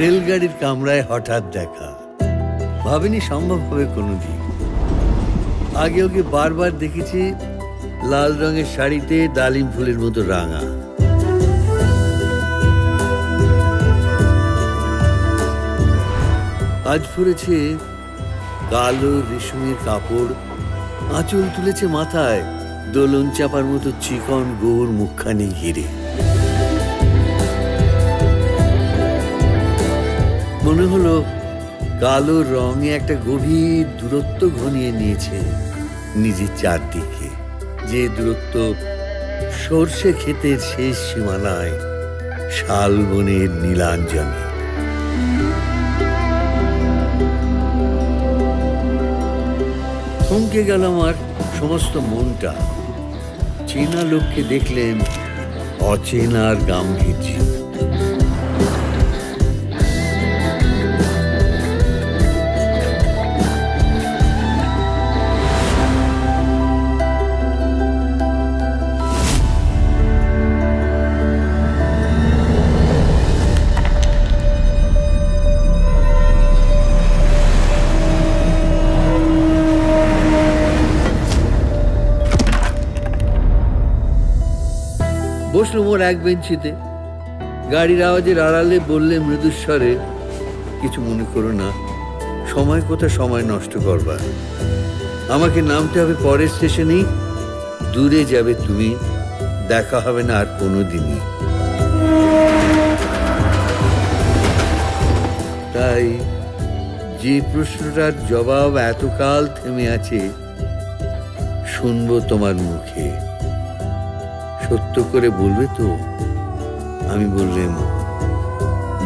রেলগাড়ির কামরায় হঠাৎ দেখা, ভাবিনি সম্ভব হবে কোনোদিন। আগে ওকে বারবার দেখেছি লাল রঙের শাড়িতে ডালিম ফুলের মতো রাঙা। আজ পরেছে কালো রেশমের কাপড়, আঁচল তুলেছে মাথায়, দোলন চাপার মতো চিকন গোর মুখখানি ঘিরে। মনে হলো কালো রঙে একটা গভীর দূরত্ব ঘনিয়ে নিয়েছে নিজের চারদিকে, যে দূরত্ব সর্ষে ক্ষেতের শেষ সীমানায় শালবনের নীলাঞ্জনে। থমকে গেল আমার সমস্ত মনটা। চেনা লোককে দেখলেন অচেনার গাম্ভীর্য। বসলো মোর এক বেঞ্চিতে, গাড়ির আওয়াজের আড়ালে বললে মৃদুস্বরে, কিছু মনে করো না, সময় কোথা সময় নষ্ট করবার, আমাকে নামতে হবে পরের স্টেশনেই, দূরে যাবে তুমি, দেখা হবে না আর কোনোদিনই। তাই যে প্রশ্নটার জবাব এতকাল থেমে আছে শুনবো তোমার মুখে, সত্য করে বলবে তো? আমি বললাম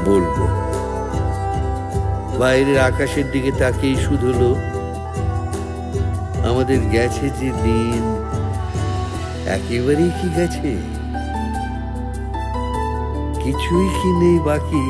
বলবো। বাইরের আকাশের দিকে তাকিয়ে শুধুলো, আমাদের গেছে যে দিন একেবারেই কি গেছে, কিছুই কি নেই বাকি।